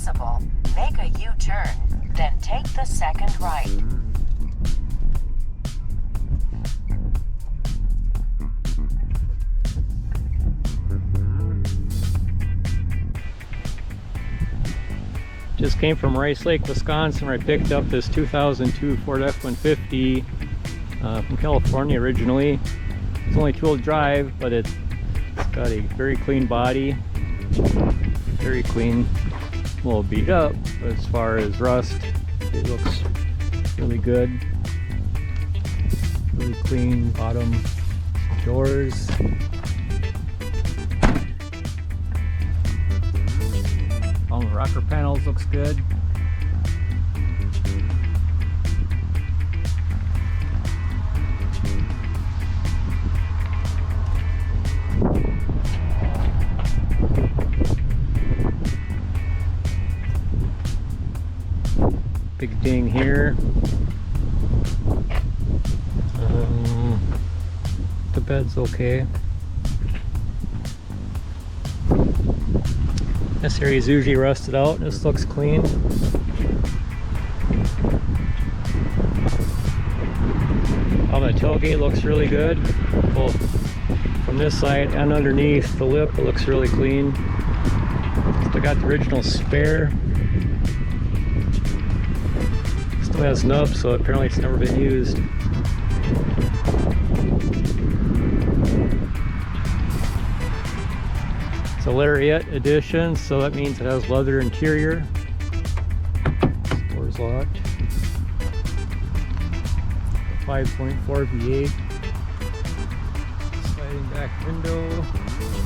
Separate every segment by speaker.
Speaker 1: possible, make a U-turn, then take the second right.
Speaker 2: Just came from Rice Lake, Wisconsin, where I picked up this 2002 Ford F-150 from California originally. It's only two-wheel drive, but it's got a very clean body, very clean. A little beat up, but as far as rust, it looks really good. Really clean bottom doors. All the rocker panels looks good. Big ding here. The bed's okay. This area is usually rusted out. This looks clean. The tailgate looks really good, both from this side and underneath the lip. It looks really clean. Still got the original spare. Still has nubs, so apparently it's never been used. It's a Lariat edition, so that means it has leather interior. Door's locked. 5.4 V8. Sliding back window.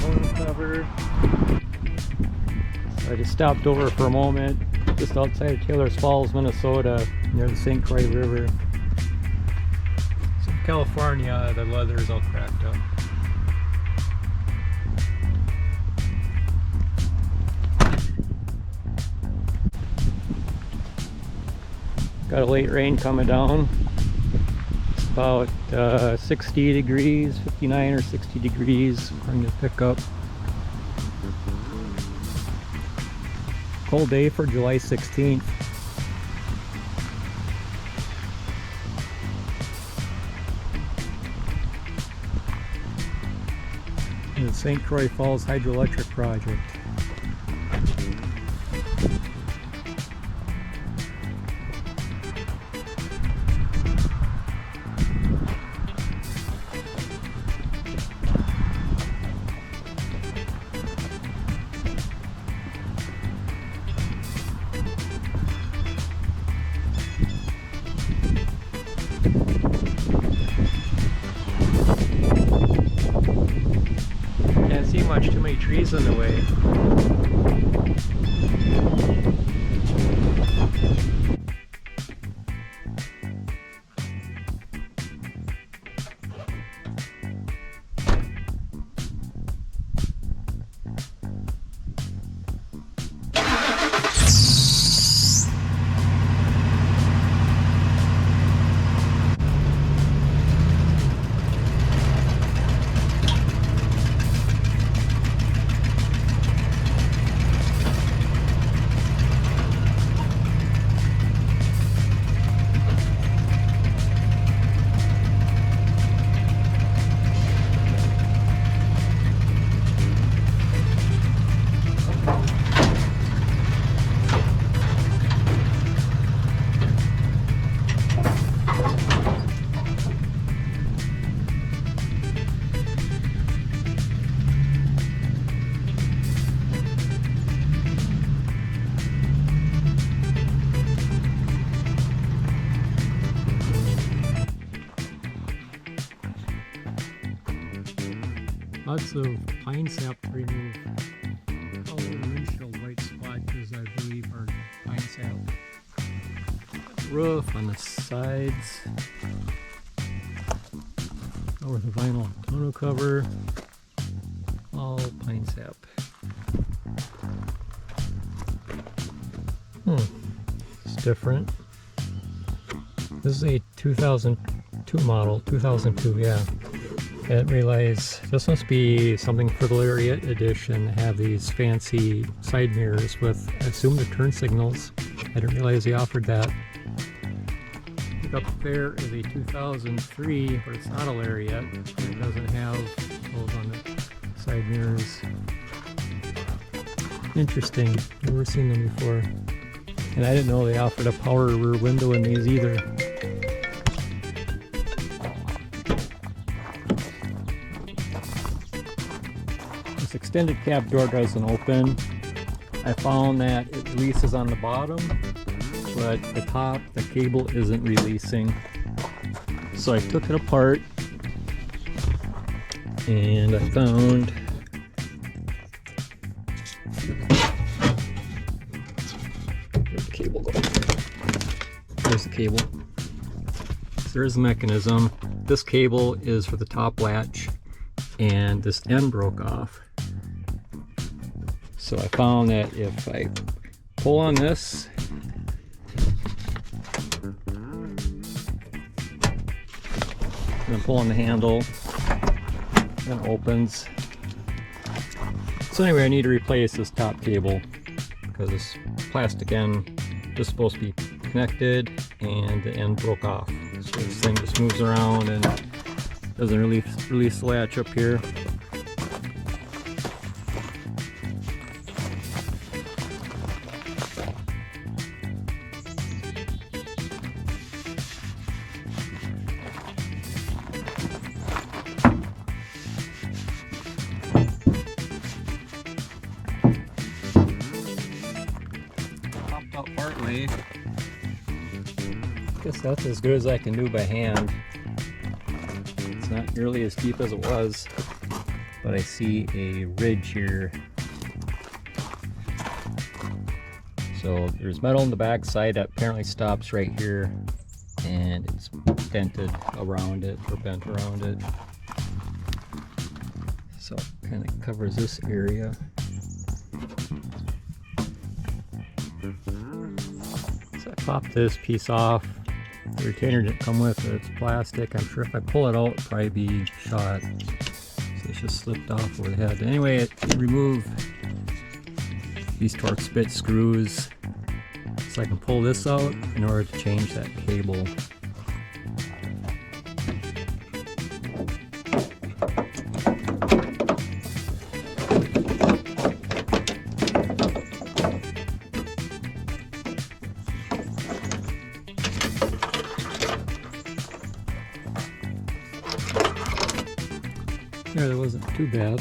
Speaker 2: Phone cover. So I just stopped over for a moment, just outside of Taylor's Falls, Minnesota, near the St. Croix River. So in California, the leather is all cracked up. Got a late rain coming down. It's about 60 degrees, 59 or 60 degrees. I'm going to pick up. Cold day for July 16th. The St. Croix Falls Hydroelectric Project. Can't see much, too many trees in the way. Lots of pine sap to remove. All the windshield white splotches, I believe, are pine sap. Roof on the sides. Over the vinyl tonneau cover. All pine sap. It's different. This is a 2002 model. 2002, yeah. I didn't realize this must be something for the Lariat edition. They have these fancy side mirrors with, I assume, the turn signals. I didn't realize they offered that. Up there is a 2003, but it's not a Lariat. It doesn't have those on the side mirrors. Interesting. Never seen them before. And I didn't know they offered a power rear window in these either. This extended cab door doesn't open. I found that it releases on the bottom, but the top, the cable isn't releasing. So I took it apart and I found where's the cable go? There's the cable. So there's the mechanism. This cable is for the top latch and this end broke off. So I found that if I pull on this, and pull on the handle, then it opens. So anyway, I need to replace this top cable because this plastic end is supposed to be connected and the end broke off. So this thing just moves around and doesn't release the latch up here. Out partly. Guess that's as good as I can do by hand. It's not nearly as deep as it was, but I see a ridge here. So there's metal on the back side that apparently stops right here, and it's dented around it or bent around it. So it kind of covers this area. So I popped this piece off. The retainer didn't come with it. It's plastic. I'm sure if I pull it out, it'll probably be shot. So it's just slipped off over the head. Anyway, it removed these torque spit screws so I can pull this out in order to change that cable. There, that wasn't too bad.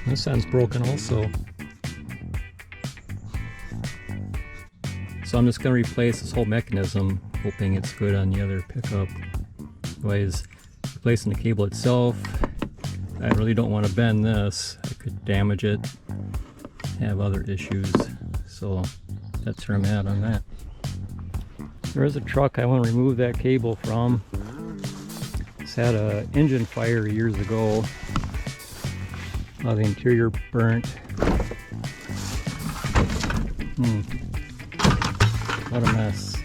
Speaker 2: This end's broken also. So I'm just going to replace this whole mechanism, hoping it's good on the other pickup. Otherwise, replacing the cable itself, I really don't want to bend this. I could damage it, have other issues. So that's where I'm at on that. There is a truck I want to remove that cable from. It's had an engine fire years ago. The interior burnt. What a mess.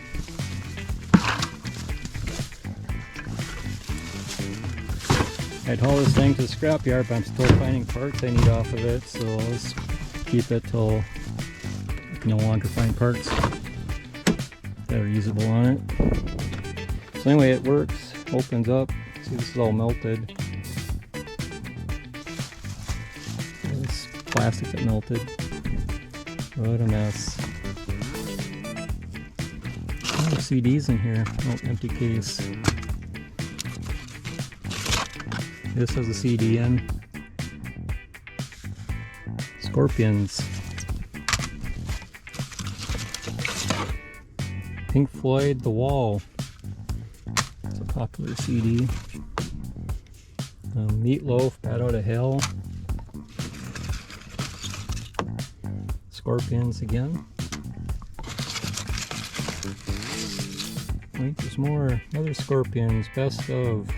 Speaker 2: I'd haul this thing to the scrapyard, but I'm still finding parts I need off of it, so let's keep it till I can no longer find parts that are usable on it. So anyway, it works, opens up. See, this is all melted. This plastic that melted. What a mess. Oh, CDs in here. Oh, empty case. This has a CD in. Scorpions. Pink Floyd, The Wall. It's a popular CD. Meatloaf, Bat Out of Hell. Scorpions again. I think there's more. Other Scorpions, Best of.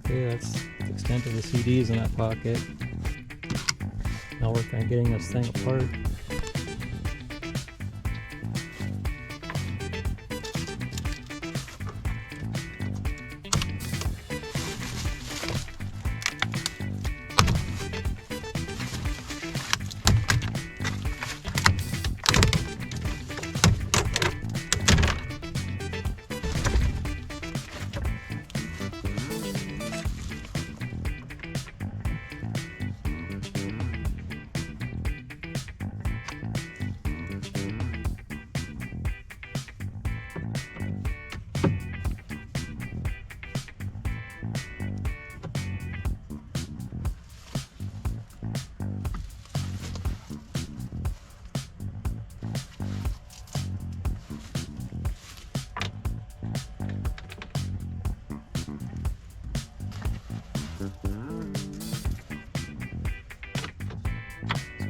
Speaker 2: Okay, that's extent of the CDs in that pocket. Now work on getting this thing apart.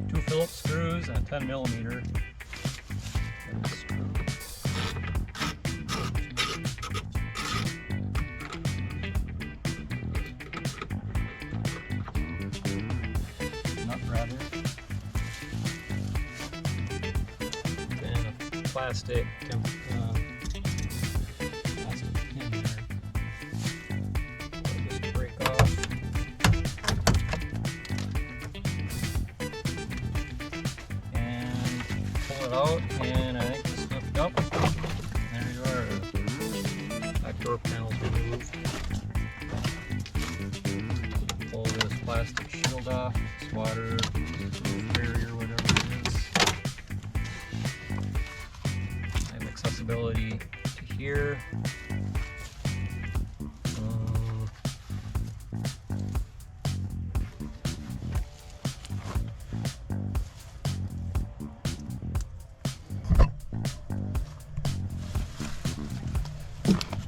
Speaker 2: Two Phillips screws and a 10mm. Nut rather. And a plastic pin there. Just break off. Out, and I think it's hooked up. There you are. Back door panels removed. Pull this plastic shield off. It's water, barrier, whatever it is. I have accessibility to here.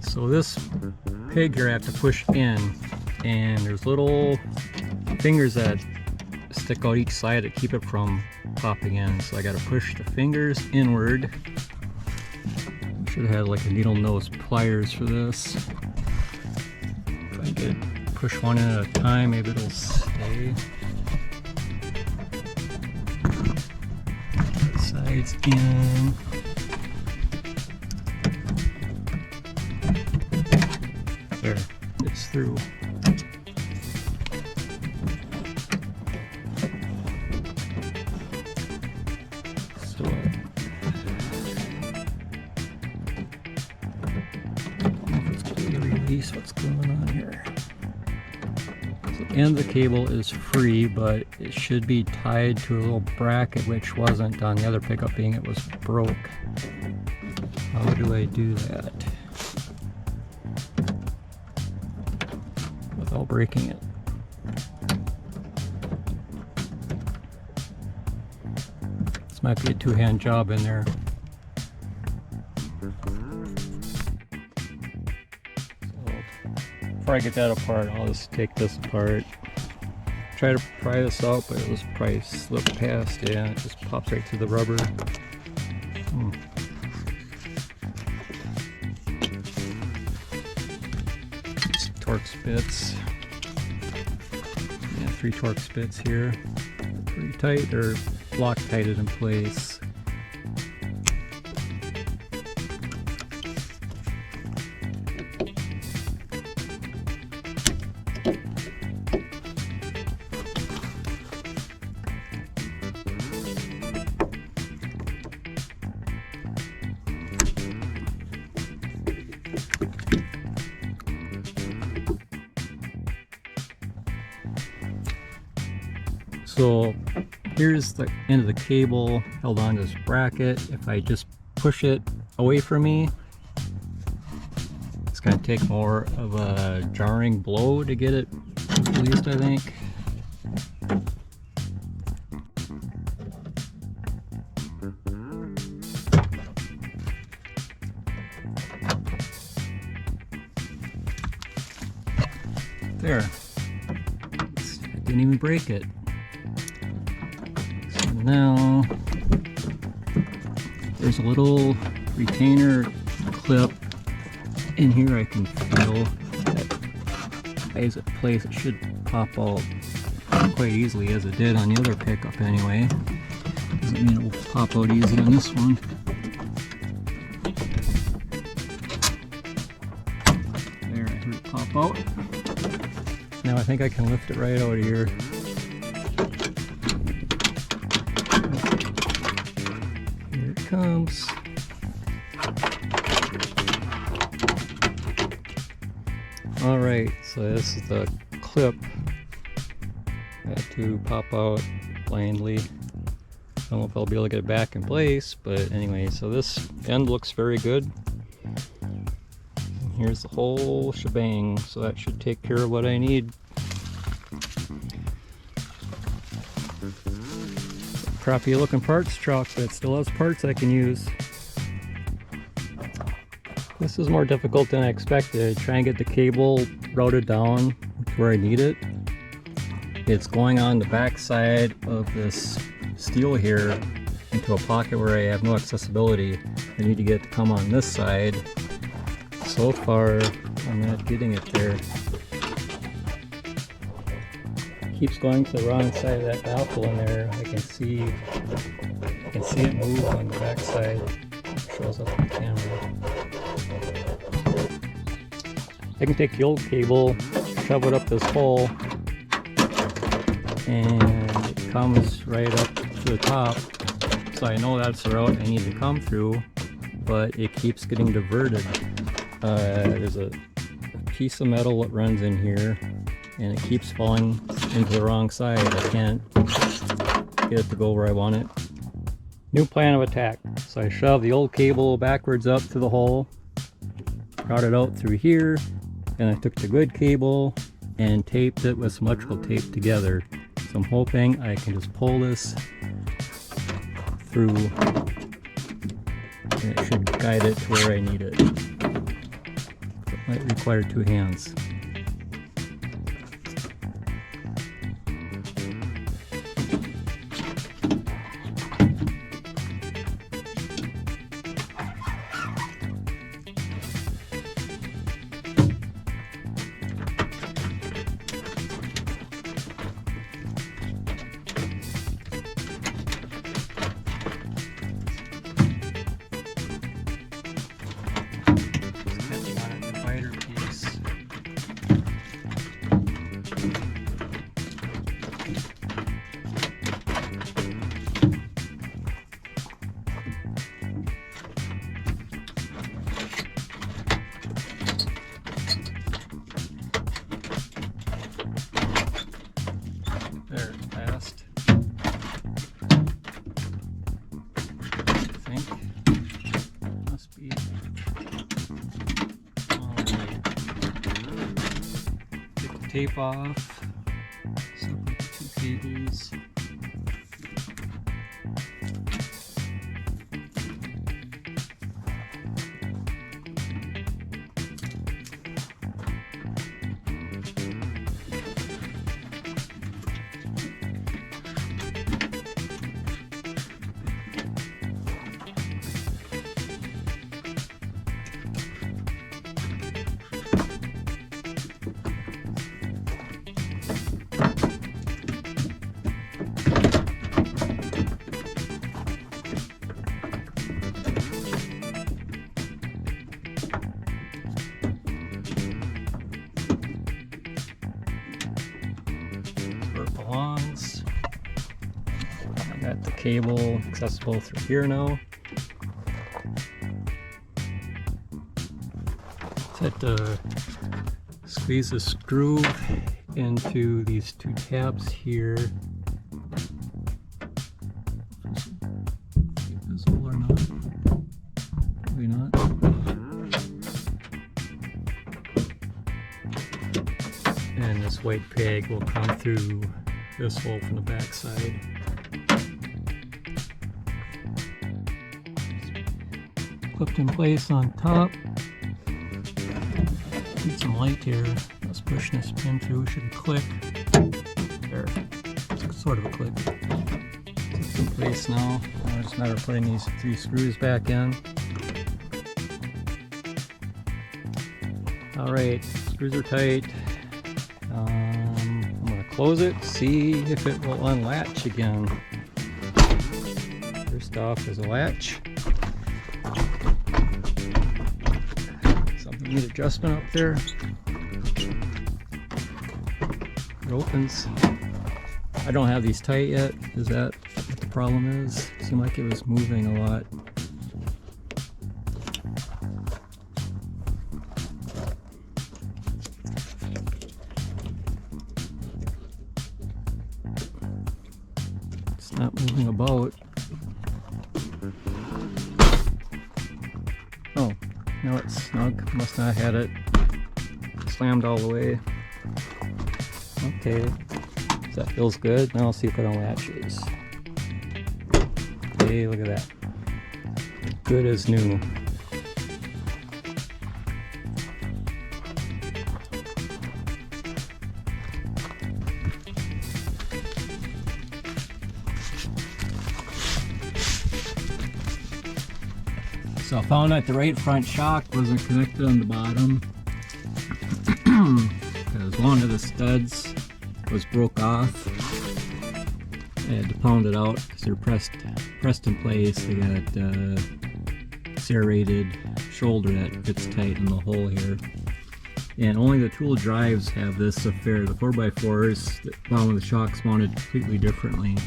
Speaker 2: So this peg here I have to push in, and there's little fingers that stick out each side to keep it from popping in. So I got to push the fingers inward. Should have had like a needle nose pliers for this. If I could push one in at a time, maybe it'll stay. Sides in. There, it's through. So let's release what's going on here. So the end of the cable is free, but it should be tied to a little bracket, which wasn't on the other pickup, being it was broke. How do I do that without breaking it? This might be a two-hand job in there. So before I get that apart, I'll just take this apart. Try to pry this out, but it was probably slipped past it, and it just pops right through the rubber. Torx bits. Yeah, 3 Torx bits here. They're pretty tight. They're Loctited in place. So here's the end of the cable held on this bracket. If I just push it away from me, it's going to take more of a jarring blow to get it released, I think. There. I didn't even break it. So now there's a little retainer clip in here I can feel that eyes it place, it should pop out quite easily, as it did on the other pickup anyway. Doesn't mean it will pop out easy on this one. There, I heard it pop out. Now I think I can lift it right out of here. Here it comes. Alright, so this is the clip. I had to pop out blindly. I don't know if I'll be able to get it back in place, but anyway, so this end looks very good. And here's the whole shebang, so that should take care of what I need. Crappy looking parts truck, but it still has parts I can use. This is more difficult than I expected. Try and get the cable routed down to where I need it. It's going on the back side of this steel here into a pocket where I have no accessibility. I need to get it to come on this side. So far, I'm not getting it there. It keeps going to the wrong side of that baffle in there. I can see it move on the back side. It shows up on the camera. I can take the old cable, shove it up this hole, and it comes right up to the top. So I know that's the route I need to come through, but it keeps getting diverted. There's a piece of metal that runs in here, and it keeps falling into the wrong side. I can't get it to go where I want it. New plan of attack. So I shove the old cable backwards up to the hole, brought it out through here, and I took the good cable and taped it with some electrical tape together. So I'm hoping I can just pull this through and it should guide it to where I need it. It might require two hands. There, fast. I think. Must be. Alright. Take the tape off. Separate the two cables. Belongs. I got the cable accessible through here now. Set to squeeze the screw into these two tabs here. Visible or not? Maybe not. And this white peg will come through this hole from the back side. Clipped in place on top. Need some light here. Just pushing this pin through, should click. There, it's sort of a click. Clipped in place now. Now it's a matter of putting these three screws back in. Alright, screws are tight. close it, see if it will unlatch again. First off is a latch. Something needs adjustment up there. It opens. I don't have these tight yet. Is that what the problem is? It seemed like it was moving a lot. It's not moving about. Oh, now it's snug. Must not have had it slammed all the way. Okay, that feels good. Now I'll see if it unlatches. Hey, look at that. Good as new. So I found that the right front shock wasn't connected on the bottom because one of the studs was broke off. I had to pound it out because they're pressed in place. They got serrated shoulder that fits tight in the hole here. And only the tool drives have this affair. The 4x4s, the bottom of the shock's mounted completely differently.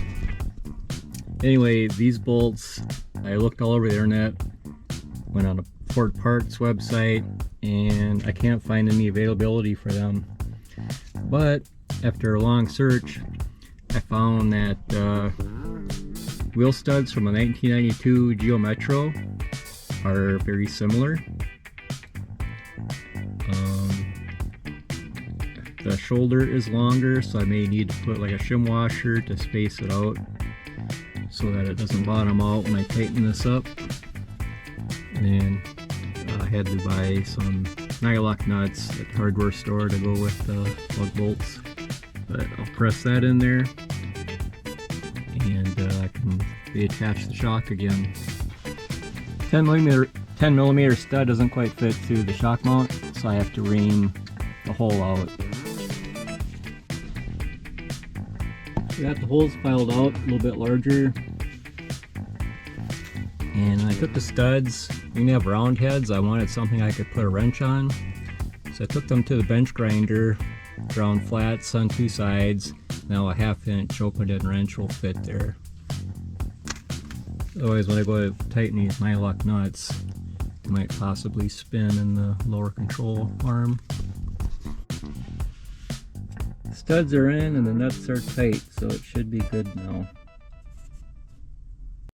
Speaker 2: Anyway, these bolts, I looked all over the internet, went on a Ford Parts website, and I can't find any availability for them. But after a long search, I found that wheel studs from a 1992 Geo Metro are very similar. The shoulder is longer, so I may need to put like a shim washer to space it out so that it doesn't bottom out when I tighten this up. And then I had to buy some nylock nuts at the hardware store to go with the plug bolts. But I'll press that in there and I can reattach the shock again. 10 millimeter stud doesn't quite fit through the shock mount, so I have to ream the hole out. Got the holes filed out a little bit larger, and I took the studs. You can have round heads. I wanted something I could put a wrench on, so I took them to the bench grinder, ground flats on two sides. Now a 1/2 inch open-end wrench will fit there. Otherwise, when I go to tighten these nylock nuts, it might possibly spin in the lower control arm. Studs are in and the nuts are tight, so it should be good now.